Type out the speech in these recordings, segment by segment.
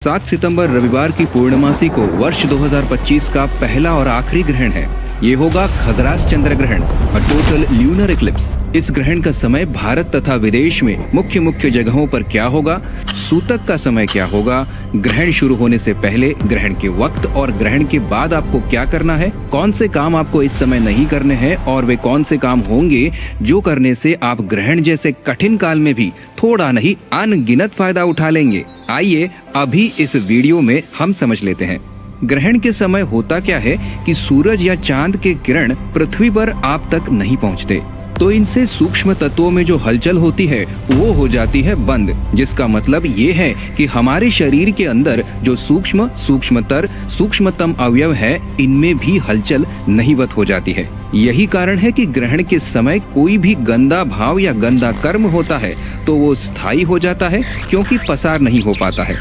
7 सितंबर रविवार की पूर्णमासी को वर्ष 2025 का पहला और आखिरी ग्रहण है। ये होगा खग्रास चंद्र ग्रहण और टोटल ल्यूनर इक्लिप्स। इस ग्रहण का समय भारत तथा विदेश में मुख्य जगहों पर क्या होगा, सूतक का समय क्या होगा, ग्रहण शुरू होने से पहले, ग्रहण के वक्त और ग्रहण के बाद आपको क्या करना है, कौन से काम आपको इस समय नहीं करने हैं और वे कौन से काम होंगे जो करने से आप ग्रहण जैसे कठिन काल में भी थोड़ा नहीं अनगिनत फायदा उठा लेंगे। आइए अभी इस वीडियो में हम समझ लेते हैं। ग्रहण के समय होता क्या है कि सूरज या चांद के किरण पृथ्वी पर आप तक नहीं पहुंचते, तो इनसे सूक्ष्म तत्वों में जो हलचल होती है वो हो जाती है बंद, जिसका मतलब ये है कि हमारे शरीर के अंदर जो सूक्ष्मतम अवयव है, इनमें भी हलचल नहीवत हो जाती है। यही कारण है कि ग्रहण के समय कोई भी गंदा भाव या गंदा कर्म होता है तो वो स्थायी हो जाता है, क्योंकि पसार नहीं हो पाता है।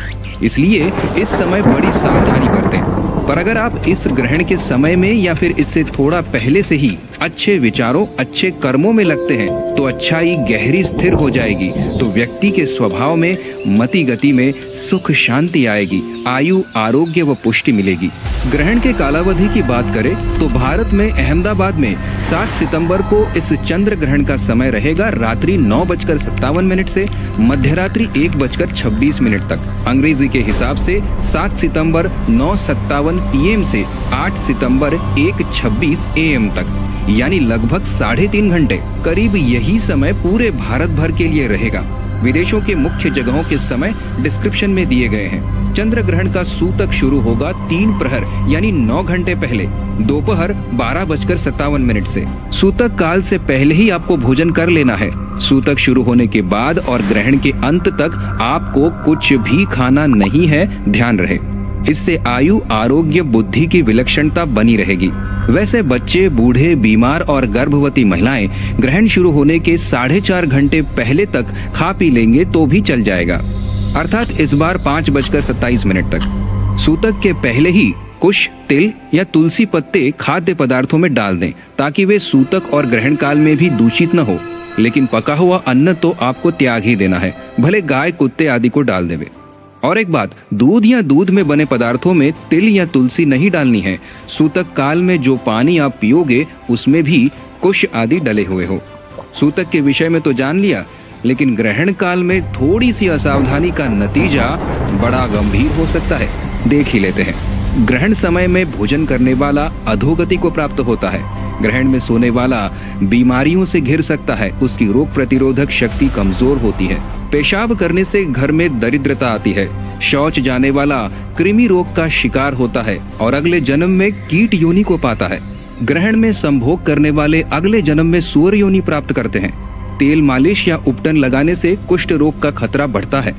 इसलिए इस समय बड़ी सावधानी बरतें। पर अगर आप इस ग्रहण के समय में या फिर इससे थोड़ा पहले से ही अच्छे विचारों, अच्छे कर्मों में लगते हैं तो अच्छाई गहरी स्थिर हो जाएगी, तो व्यक्ति के स्वभाव में, मति गति में सुख शांति आएगी, आयु, आरोग्य व पुष्टि मिलेगी। ग्रहण के कालावधि की बात करें तो भारत में अहमदाबाद में 7 सितंबर को इस चंद्र ग्रहण का समय रहेगा रात्रि 9:57 से मध्यरात्रि 1:26 तक। अंग्रेजी के हिसाब से 7 सितंबर 9:57 PM से 8 सितंबर 1:26 AM तक, यानी लगभग 3.5 घंटे। करीब यही समय पूरे भारत भर के लिए रहेगा। विदेशों के मुख्य जगहों के समय डिस्क्रिप्शन में दिए गए हैं। चंद्र ग्रहण का सूतक शुरू होगा 3 प्रहर यानी 9 घंटे पहले, दोपहर 12:57 से। सूतक काल से पहले ही आपको भोजन कर लेना है। सूतक शुरू होने के बाद और ग्रहण के अंत तक आपको कुछ भी खाना नहीं है, ध्यान रहे। इससे आयु, आरोग्य, बुद्धि की विलक्षणता बनी रहेगी। वैसे बच्चे, बूढ़े, बीमार और गर्भवती महिलाएं ग्रहण शुरू होने के 4.5 घंटे पहले तक खा पी लेंगे तो भी चल जाएगा, अर्थात इस बार 5:27 तक। सूतक के पहले ही कुश, तिल या तुलसी पत्ते खाद्य पदार्थों में डाल दें, ताकि वे सूतक और ग्रहण काल में भी दूषित न हो। लेकिन पका हुआ अन्न तो आपको त्याग ही देना है, भले गाय, कुत्ते आदि को डाल देवे। और एक बात, दूध या दूध में बने पदार्थों में तिल या तुलसी नहीं डालनी है। सूतक काल में जो पानी आप पियोगे उसमें भी कुश आदि डले हुए हो। सूतक के विषय में तो जान लिया, लेकिन ग्रहण काल में थोड़ी सी असावधानी का नतीजा बड़ा गंभीर हो सकता है। देख ही लेते हैं। ग्रहण समय में भोजन करने वाला अधोगति को प्राप्त होता है। ग्रहण में सोने वाला बीमारियों से घिर सकता है, उसकी रोग प्रतिरोधक शक्ति कमजोर होती है। पेशाब करने से घर में दरिद्रता आती है। शौच जाने वाला कृमि रोग का शिकार होता है और अगले जन्म में कीट योनि को पाता है। ग्रहण में संभोग करने वाले अगले जन्म में सूअर योनि प्राप्त करते हैं। तेल मालिश या उपटन लगाने से कुष्ठ रोग का खतरा बढ़ता है।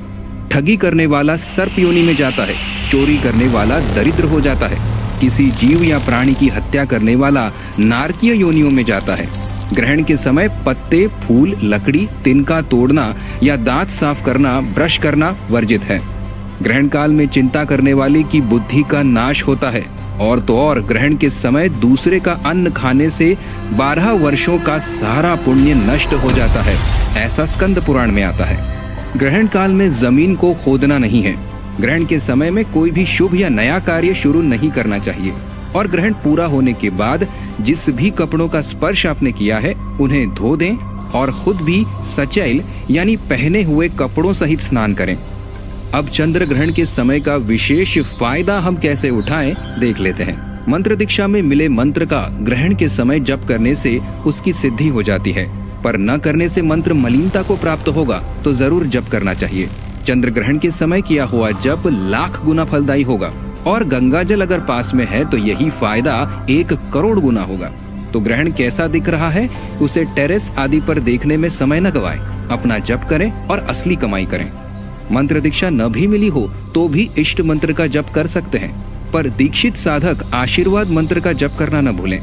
ठगी करने वाला सर्प योनि में जाता है। चोरी करने वाला दरिद्र हो जाता है। किसी जीव या प्राणी की हत्या करने वाला नारकीय योनियों में जाता है। ग्रहण के समय पत्ते, फूल, लकड़ी, तिनका तोड़ना या दांत साफ करना, ब्रश करना वर्जित है। ग्रहण काल में चिंता करने वाले की बुद्धि का नाश होता है। और तो और ग्रहण के समय दूसरे का अन्न खाने से 12 वर्षों का सारा पुण्य नष्ट हो जाता है, ऐसा स्कंद पुराण में आता है। ग्रहण काल में जमीन को खोदना नहीं है। ग्रहण के समय में कोई भी शुभ या नया कार्य शुरू नहीं करना चाहिए। और ग्रहण पूरा होने के बाद जिस भी कपड़ों का स्पर्श आपने किया है उन्हें धो दें और खुद भी सचैल यानी पहने हुए कपड़ों सहित स्नान करें। अब चंद्र ग्रहण के समय का विशेष फायदा हम कैसे उठाएं, देख लेते हैं। मंत्र दीक्षा में मिले मंत्र का ग्रहण के समय जप करने से उसकी सिद्धि हो जाती है, पर न करने से मंत्र मलिनता को प्राप्त होगा, तो जरूर जप करना चाहिए। चंद्र ग्रहण के समय किया हुआ जप 1,00,000 गुना फलदायी होगा और गंगा जल अगर पास में है तो यही फायदा 1 करोड़ गुना होगा। तो ग्रहण कैसा दिख रहा है उसे टेरेस आदि पर देखने में समय न गवाएं, अपना जप करें और असली कमाई करें। मंत्र दीक्षा न भी मिली हो तो भी इष्ट मंत्र का जप कर सकते हैं, पर दीक्षित साधक आशीर्वाद मंत्र का जप करना न भूलें।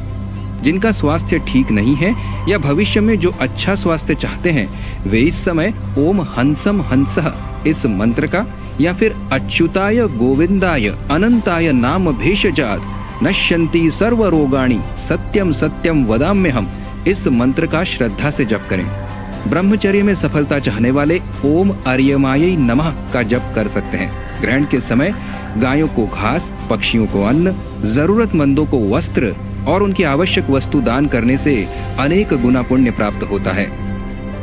जिनका स्वास्थ्य ठीक नहीं है या भविष्य में जो अच्छा स्वास्थ्य चाहते हैं, वे इस समय ओम हंसम हंसः इस मंत्र का या फिर अच्युताय गोविंदाय अनंताय नाम भेषजात नश्यन्ति सर्व रोगाणि सत्यम सत्यम वदाम्यहम् इस मंत्र का श्रद्धा से जप करें। ब्रह्मचर्य में सफलता चाहने वाले ओम अर्यमायै नमः का जप कर सकते हैं। ग्रहण के समय गायों को घास, पक्षियों को अन्न, जरूरतमंदों को वस्त्र और उनकी आवश्यक वस्तु दान करने से अनेक गुना पुण्य प्राप्त होता है।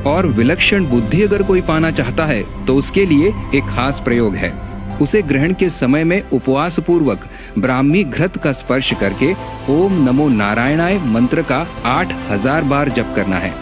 और विलक्षण बुद्धि अगर कोई पाना चाहता है तो उसके लिए एक खास प्रयोग है। उसे ग्रहण के समय में उपवास पूर्वक ब्राह्मी घृत का स्पर्श करके ओम नमो नारायणाय मंत्र का 8000 बार जप करना है।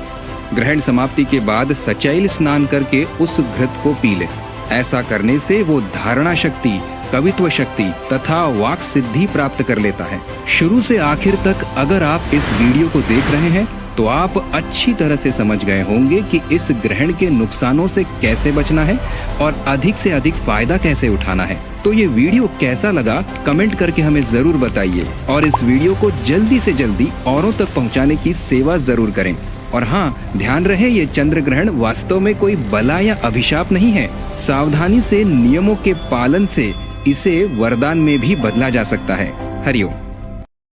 ग्रहण समाप्ति के बाद सचैल स्नान करके उस घृत को पी ले। ऐसा करने से वो धारणा शक्ति, कवित्व शक्ति तथा वाक सिद्धि प्राप्त कर लेता है। शुरू से आखिर तक अगर आप इस वीडियो को देख रहे हैं तो आप अच्छी तरह से समझ गए होंगे कि इस ग्रहण के नुकसानों से कैसे बचना है और अधिक से अधिक फायदा कैसे उठाना है। तो ये वीडियो कैसा लगा कमेंट करके हमें जरूर बताइए और इस वीडियो को जल्दी से जल्दी औरों तक पहुंचाने की सेवा जरूर करें। और हाँ, ध्यान रहे ये चंद्र ग्रहण वास्तव में कोई बला या अभिशाप नहीं है। सावधानी से नियमों के पालन से इसे वरदान में भी बदला जा सकता है। हरिओम।